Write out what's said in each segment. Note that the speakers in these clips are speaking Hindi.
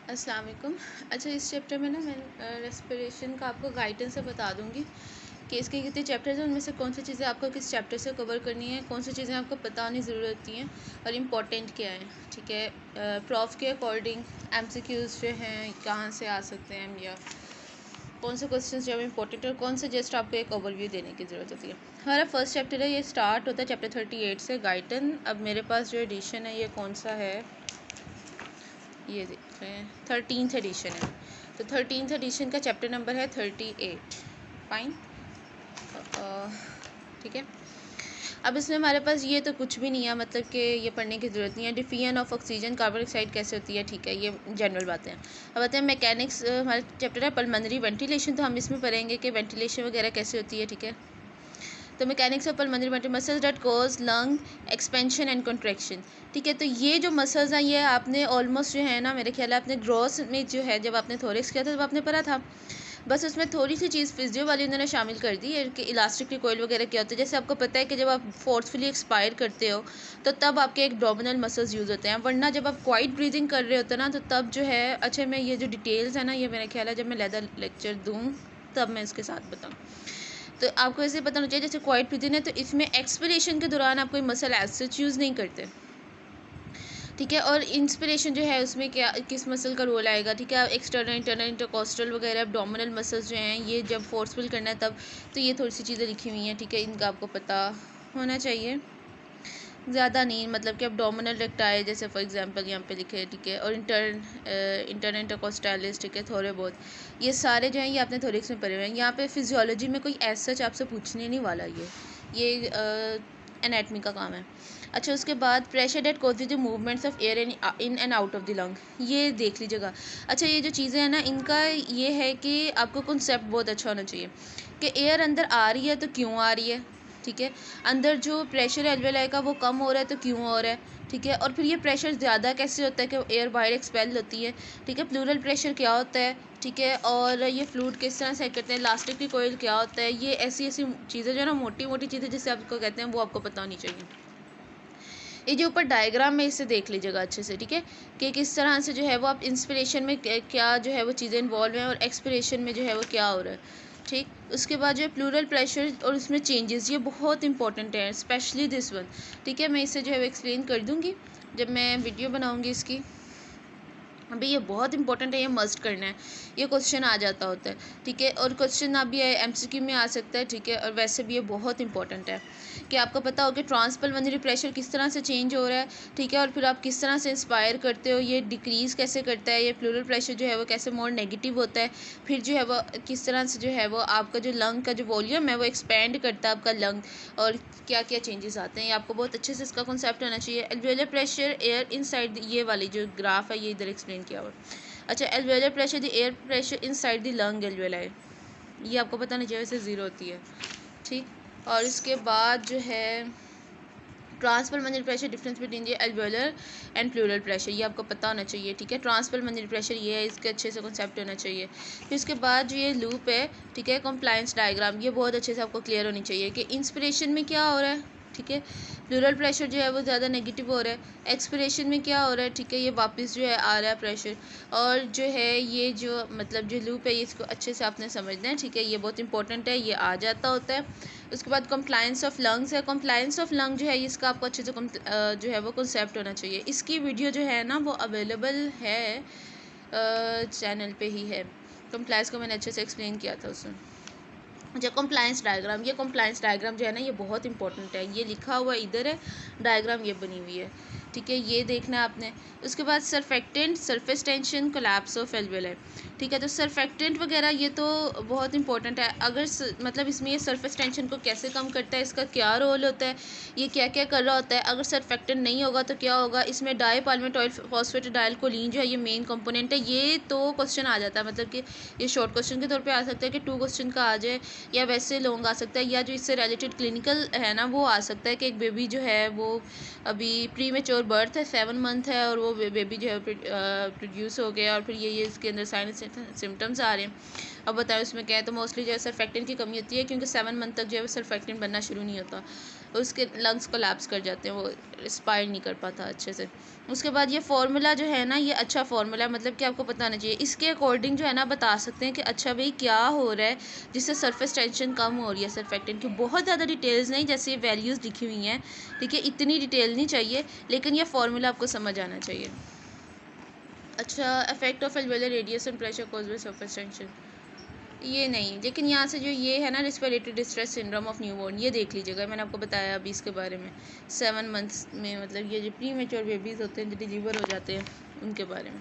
अस्सलाम वालेकुम। अच्छा, इस चैप्टर में ना मैं रेस्पिरेशन का आपको गाइडेंस से बता दूँगी कि इसके कितने चैप्टर्स हैं, उनमें से कौन सी चीज़ें आपको किस चैप्टर से कवर करनी है, कौन सी चीज़ें आपको पता होनी ज़रूरत होती हैं और इम्पोर्टेंट क्या है। ठीक है, प्रॉफ के अकॉर्डिंग एमसीक्यूज़ जो हैं कहाँ से आ सकते हैं या कौन से क्वेश्चन जो है इंपॉर्टेंट और कौन से जस्ट आपको एक ओवरव्यू देने की ज़रूरत होती है। हमारा फर्स्ट चैप्टर है, ये स्टार्ट होता है चैप्टर 38 से, गाइडन। अब मेरे पास जो एडिशन है ये कौन सा है, ये देख रहे हैं 13th एडिशन है। तो 13th एडिशन का चैप्टर नंबर है 38। फाइन, ठीक है। अब इसमें हमारे पास ये तो कुछ भी नहीं है, मतलब कि ये पढ़ने की ज़रूरत नहीं है। Diffusion of oxygen, carbon dioxide कैसे होती है, ठीक है, ये जनरल बातें हैं। अब आते हैं मैकेनिक्स, हमारा चैप्टर है पल्मोनरी वेंटिलेशन, तो हम इसमें पढ़ेंगे कि वेंटिलेशन वगैरह कैसे होती है, ठीक है। तो mechanics of pulmonary ventilation, muscles that cause lung expansion and contraction, ठीक है। तो ये जो मसल्स हैं ये आपने ऑलमोस्ट जो है ना, मेरे ख्याल है आपने ग्रॉस में जो है जब आपने थोरिक्स किया था तब आपने पढ़ा था। बस उसमें थोड़ी सी चीज़ फिजियो वाली उन्होंने शामिल कर दी है कि इलास्टिक रिकॉइल वगैरह क्या होता है। जैसे आपको पता है कि जब आप फोर्सफुली एक्सपायर करते हो तो तब आपके एब्डोमिनल मसल्स यूज़ होते हैं, वरना जब आप क्वाइट ब्रीदिंग कर रहे होते हैं ना तो तब जो है, अच्छा मैं ये जो डिटेल्स है ना ये मेरा ख्याल है जब मैं लेदर लेक्चर दूँ तब मैं इसके साथ बताऊँ। तो आपको ऐसे पता होना चाहिए जैसे क्वाइट ब्रीदिंग है तो इसमें एक्सपिरेशन के दौरान आप कोई मसल एज सच यूज़ नहीं करते, ठीक है। और इंस्पिरेशन जो है उसमें क्या किस मसल का रोल आएगा, ठीक है। एक्सटर्नल इंटरनल इंटरकोस्टल वगैरह एब्डोमिनल मसल्स जो हैं ये जब फोर्सफुल करना है तब, तो ये थोड़ी सी चीज़ें लिखी हुई हैं, ठीक है, इनका आपको पता होना चाहिए। ज़्यादा नहीं, मतलब कि एब्डोमिनल रेक्टाइल जैसे फॉर एग्जांपल यहाँ पे लिखे हैं, ठीक है। और इंटरनल इंटरकोस्टैलिस, ठीक है, थोड़े बहुत ये सारे जो हैं ये आपने थोड़े में पढ़े हुए हैं। यहाँ पे फिजियोलॉजी में कोई एज सच आपसे पूछने नहीं वाला, ये एनाटमी का काम है। अच्छा, उसके बाद pressure that causes the movements of air in and out of the lung, ये देख लीजिएगा। अच्छा, ये जो चीज़ें हैं ना इनका ये है कि आपको कॉन्सेप्ट बहुत अच्छा होना चाहिए कि एयर अंदर आ रही है तो क्यों आ रही है, ठीक है। अंदर जो प्रेशर एल्वेलाई का वो कम हो रहा है तो क्यों हो रहा है, ठीक है। और फिर ये प्रेशर ज़्यादा कैसे होता है कि एयर बाहर एक्सपेल होती है, ठीक है। प्लूरल प्रेशर क्या होता है, ठीक है। और ये फ्लूइड किस तरह से करते हैं, इलास्टिक रिकॉइल क्या होता है, ये ऐसी ऐसी चीज़ें जो है ना मोटी मोटी चीज़ें जिससे आपको कहते हैं वो आपको पता होनी चाहिए। ये जो ऊपर डायग्राम में इसे देख लीजिएगा अच्छे से, ठीक है, कि किस तरह से जो है वो आप इंस्पिरेशन में क्या जो है वो चीज़ें इन्वॉल्व हैं और एक्सपिरेशन में जो है वो क्या हो रहा है, ठीक। उसके बाद जो है प्लूरल प्रेशर और उसमें चेंजेस, ये बहुत इंपॉर्टेंट है, स्पेशली दिस वन, ठीक है। मैं इसे जो है वो एक्सप्लेन कर दूँगी जब मैं वीडियो बनाऊँगी इसकी। अभी ये बहुत इंपॉर्टेंट है, ये मस्ट करना है, ये क्वेश्चन आ जाता होता है, ठीक है। और क्वेश्चन आप भी एमसीक्यू में आ सकता है, ठीक है। और वैसे भी ये बहुत इंपॉर्टेंट है कि आपको पता हो कि ट्रांसपल्मोनरी प्रेशर किस तरह से चेंज हो रहा है, ठीक है। और फिर आप किस तरह से इंस्पायर करते हो, ये डिक्रीज़ कैसे करता है, ये प्लूरल प्रेशर जो है वो कैसे मोर नेगेटिव होता है, फिर जो है वो किस तरह से जो है वो आपका जो लंग का जो वॉल्यूम है वो एक्सपेंड करता है आपका लंग, और क्या क्या चेंजेस आते हैं, ये आपको बहुत अच्छे से इसका कॉन्सेप्ट होना चाहिए। एल्वेओलर प्रेशर एयर इनसाइड, ये वाली जो ग्राफ है ये इधर एक्सप्लेन किया हुआ। अच्छा, एल्वेओलर pressure the air pressure inside the lung alveoli, ये आपको पता नहीं चाहिए, वैसे ज़ीरो होती है, ठीक। और इसके बाद जो है transpulmonary pressure, difference between the एल्वेओलर and plural pressure, ये आपको पता होना चाहिए, ठीक है। ट्रांसपल्मोनरी प्रेशर ये है, इसके अच्छे से कॉन्सेप्ट होना चाहिए। फिर इसके बाद जो ये लूप है, ठीक है, कंप्लायंस डायग्राम, ये बहुत अच्छे से आपको क्लियर होनी चाहिए कि इंस्पिरेशन में क्या हो रहा है, ठीक है। प्लूरल प्रेशर जो है वो ज़्यादा नेगेटिव हो रहा है, एक्सपिरेशन में क्या हो रहा है, ठीक है, ये वापस जो है आ रहा है प्रेशर। और जो है ये जो मतलब जो लूप है इसको अच्छे से आपने समझना है, ठीक है, ये बहुत इंपॉर्टेंट है, ये आ जाता होता है। उसके बाद कंप्लायंस ऑफ लंग्स है, कंप्लायंस ऑफ लंग जो है इसका आपको अच्छे से जो है वो कॉन्सेप्ट होना चाहिए। इसकी वीडियो जो है ना वो अवेलेबल है चैनल पे ही है, कंप्लायंस को मैंने अच्छे से एक्सप्लेन किया था उसमें। अच्छा, कंप्लायंस डायग्राम, ये कंप्लायंस डायग्राम जो है ना ये बहुत इंपॉर्टेंट है, ये लिखा हुआ इधर है, डायग्राम ये बनी हुई है, ठीक है, ये देखना है आपने। उसके बाद surfactant, surface tension, collapse of alveoli, ठीक है। तो सरफेक्टेंट वगैरह ये तो बहुत इंपॉर्टेंट है, अगर मतलब इसमें ये सरफेस टेंशन को कैसे कम करता है, इसका क्या रोल होता है, ये क्या क्या कर रहा होता है, अगर सरफेक्टेंट नहीं होगा तो क्या होगा। इसमें डाई पाल्मेटॉइल फॉस्फेटाइल कोलिन जो है ये मेन कंपोनेंट है, ये तो क्वेश्चन आ जाता है, मतलब कि ये शॉर्ट क्वेश्चन के तौर पे आ सकता है कि 2 क्वेश्चन का आ जाए, या वैसे लॉन्ग आ सकता है, या जो इससे रिलेटेड क्लिनिकल है ना वो आ सकता है कि एक बेबी जो है वो अभी प्री मेच्योर बर्थ है 7 मंथ है और वो बेबी जो है प्रोड्यूस हो गया और फिर ये इसके अंदर साइन सिम्टम्स आ रहे हैं। अब बताएं उसमें क्या है, तो मोस्टली जो है सर्फेक्टेंट की कमी होती है क्योंकि 7 मंथ तक जो है सर्फेक्टेंट बनना शुरू नहीं होता, उसके लंग्स कोलैप्स कर जाते हैं, वो रिस्पायर नहीं कर पाता अच्छे से। उसके बाद ये फार्मूला जो है ना, ये अच्छा फार्मूला है, मतलब कि आपको पता होना चाहिए, इसके अकॉर्डिंग जो है ना बता सकते हैं कि अच्छा भाई क्या हो रहा है जिससे सरफेस टेंशन कम हो रही है सर्फेक्टेंट की। बहुत ज़्यादा डिटेल्स नहीं, जैसे वैल्यूज़ लिखी हुई हैं, ठीक है, इतनी डिटेल नहीं चाहिए, लेकिन ये फार्मूला आपको समझ आना चाहिए। अच्छा, effect of alveolar radius and pressure caused by surface tension, ये नहीं, लेकिन यहाँ से जो ये है ना respiratory distress syndrome of newborn, ये देख लीजिएगा, मैंने आपको बताया अभी इसके बारे में 7 मंथ्स में, मतलब ये जो प्री मेच्योर बेबीज़ होते हैं जो डिलीवर हो जाते हैं उनके बारे में।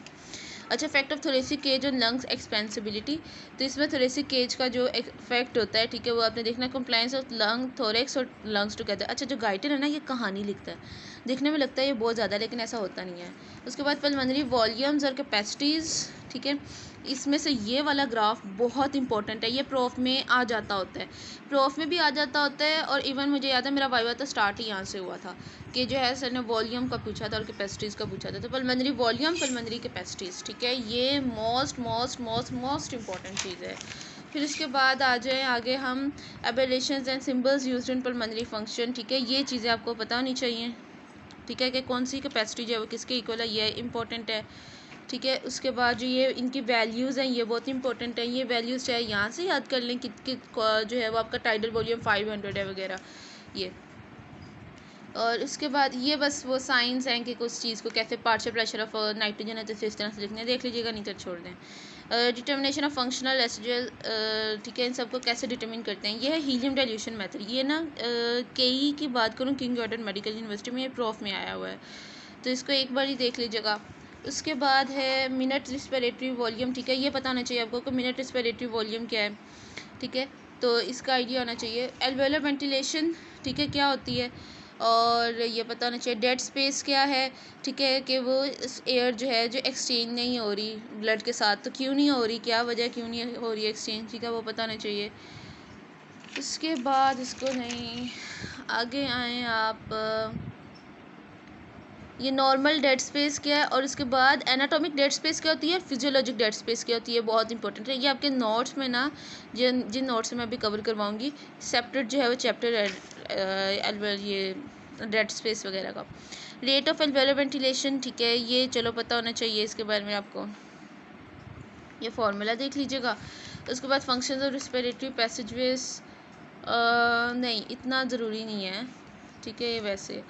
अच्छा, इफेक्ट ऑफ थोरेसिक केज और लंग्स एक्सपेंसिबिलिटी, तो इसमें थोरेसिक केज का जो इफेक्ट होता है, ठीक है, वो आपने देखना कंप्लायंस ऑफ लंग थोरेक्स और लंग्स टुगेदर। अच्छा, जो गाइटर है ना ये कहानी लिखता है, देखने में लगता है ये बहुत ज़्यादा, लेकिन ऐसा होता नहीं है। उसके बाद पल्मोनरी वॉल्यूम्स और कैपेसिटीज़, ठीक है, इसमें से ये वाला ग्राफ बहुत इंपॉर्टेंट है, ये प्रोफ में आ जाता होता है, प्रोफ में भी आ जाता होता है, और इवन मुझे याद है मेरा वाइवा तो स्टार्ट ही यहाँ से हुआ था कि जो है सर ने वॉल्यूम का पूछा था और कैपेसिटीज़ का पूछा था, तो पल्मोनरी वॉल्यूम पल्मोनरी कैपेसिटीज़, ठीक है, ये मोस्ट इंपॉर्टेंट चीज़ है। फिर उसके बाद आ जाए आगे हम aberrations and symbols used in pulmonary function, ठीक है, ये चीज़ें आपको पता होनी चाहिए, ठीक है, कि कौन सी कैपेसिटी जो है वो किसके इक्वल है, ये इंपॉर्टेंट है, ठीक है। उसके बाद जो ये इनकी वैल्यूज़ हैं ये बहुत इंपॉर्टेंट है, ये वैल्यूज़ चाहे यहाँ से याद कर लें कि जो है वो आपका टाइडल वॉल्यूम 500 है वगैरह ये। और उसके बाद ये बस वो साइंस हैं कि कुछ चीज़ को कैसे पार्शियल प्रेशर ऑफ नाइट्रोजन है तो इस तरह से लिखने, देख लीजिएगा, नहीं तो छोड़ दें। डिटर्मिनेशन ऑफ फंक्शनल रेसिडुअल, ठीक है, इन सबको कैसे डिटर्मिन करते हैं, ये है हीलियम डाइल्यूशन मेथड। ये ना केई की बात करूँ, किंग जॉर्डन मेडिकल यूनिवर्सिटी में ये प्रोफ में आया हुआ है, तो इसको एक बार ही देख लीजिएगा। उसके बाद है मिनट रिस्पिरेटरी वॉल्यूम, ठीक है, ये पता होना चाहिए आपको कि मिनट रिस्पिरेटरी वॉल्यूम क्या है, ठीक है, तो इसका आइडिया होना चाहिए। एल्वेलर वेंटिलेशन, ठीक है, क्या होती है, और ये पता होना चाहिए डेड स्पेस क्या है, ठीक है, कि वो एयर जो है जो एक्सचेंज नहीं हो रही ब्लड के साथ, तो क्यों नहीं हो रही, क्या वजह क्यों नहीं हो रही एक्सचेंज, ठीक है, वो पता होना चाहिए। उसके बाद इसको नहीं आगे आए आप, ये नॉर्मल डेड स्पेस क्या है, और उसके बाद एनाटॉमिक डेड स्पेस क्या होती है, फिजियोलॉजिक डेड स्पेस क्या होती है, बहुत इंपॉर्टेंट है ये आपके नोट्स में ना, जिन नोट्स से मैं अभी कवर करवाऊंगी, सेपरेट जो है वो चैप्टर ये डेड स्पेस वगैरह का। रेट ऑफ एल्वेलर वेंटिलेशन, ठीक है, ये चलो पता होना चाहिए इसके बारे में आपको, ये फार्मूला देख लीजिएगा। उसके बाद फंक्शंस ऑफ रेस्पिरेटरी पैसेजवेज, नहीं इतना ज़रूरी नहीं है, ठीक है, ये वैसे।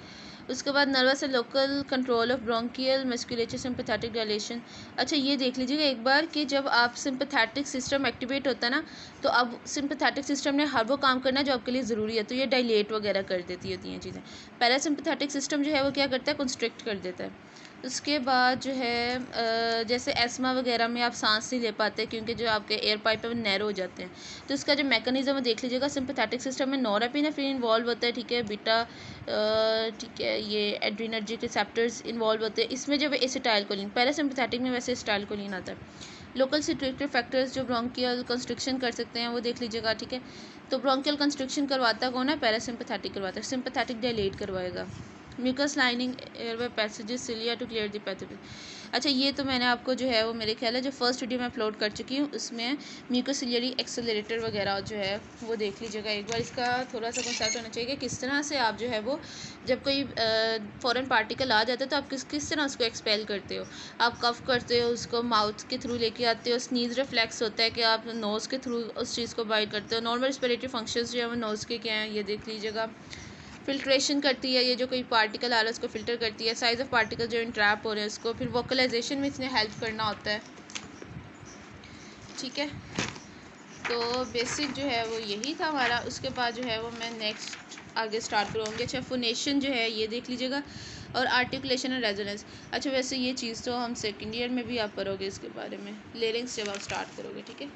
उसके बाद nervous and local control of bronchial musculature sympathetic dilation. अच्छा, ये देख लीजिएगा एक बार कि जब आप सिंपैथेटिक सिस्टम एक्टिवेट होता है ना, तो अब सिंपैथेटिक सिस्टम ने हर वो काम करना है जो आपके लिए ज़रूरी है, तो ये डायलेट वगैरह कर देती होती हैं चीज़ें। पैरासिम्पैथेटिक सिस्टम जो है वो क्या करता है, कंस्ट्रिक्ट कर देता है। उसके बाद जो है जैसे एस्मा वगैरह में आप सांस नहीं ले पाते क्योंकि जो आपके एयर पाइप है वो नैरो हो जाते हैं, तो इसका जो मैकेनिज्म है देख लीजिएगा। सिंपैथेटिक सिस्टम में नॉरएपिनेफ्रिन इन्वॉल्व होता है, ठीक है, बीटा, ठीक है, ये एड्रीनर्जिक रिसेप्टर्स इन्वॉल्व होते हैं, इसमें जब एसिटाइलकोलिन, पैरासिम्पैथेटिक में वैसे एसिटाइलकोलिन आता है। लोकल सिट्रेटरी फैक्टर्स जो ब्रोंकियल कंस्ट्रक्शन कर सकते हैं वो देख लीजिएगा, ठीक है, तो ब्रोंकियल कंस्ट्रक्शन करवाता कौन है, पैरासिम्पैथेटिक करवाता है, सिंपैथेटिक डायलेट करवाएगा। Mucus lining airway passages cilia to clear the pathogen. अच्छा, ये तो मैंने आपको जो है वो मेरे ख्याल है जो फर्स्ट वीडियो मैं अपलोड कर चुकी हूँ उसमें म्यूकस सिलियरी एक्सेलरेटर वगैरह जो है वो देख लीजिएगा एक बार। इसका थोड़ा सा कंसेप्ट होना चाहिए कि किस तरह से आप जो है वो जब कोई फॉरेन पार्टिकल आ जाता है तो आप किस तरह उसको एक्सपेल करते हो, आप कफ करते हो, उसको माउथ के थ्रू लेके आते हो, स्नीज रिफ्लेक्स होता है कि आप नोज़ के थ्रू उस चीज़ को बाइट करते हो। नॉर्मल रेस्पिरेटरी फंक्शंस जो है वो नोज़ के क्या हैं ये देख लीजिएगा। फिल्ट्रेशन करती है, ये जो कोई पार्टिकल आ रहा है उसको फ़िल्टर करती है। साइज़ ऑफ पार्टिकल जो इंट्रैप हो रहे हैं उसको, फिर वोकलाइजेशन में इसने हेल्प करना होता है, ठीक है, तो बेसिक जो है वो यही था हमारा। उसके बाद जो है वो मैं नेक्स्ट आगे स्टार्ट करूँगी। अच्छा, फोनेशन जो है ये देख लीजिएगा, और आर्टिकुलेशन और रेजोनेंस। अच्छा, वैसे ये चीज़ तो हम सेकेंड ईयर में भी आप पढ़ोगे इसके बारे में, लेरिंग्स जब आप स्टार्ट करोगे, ठीक है।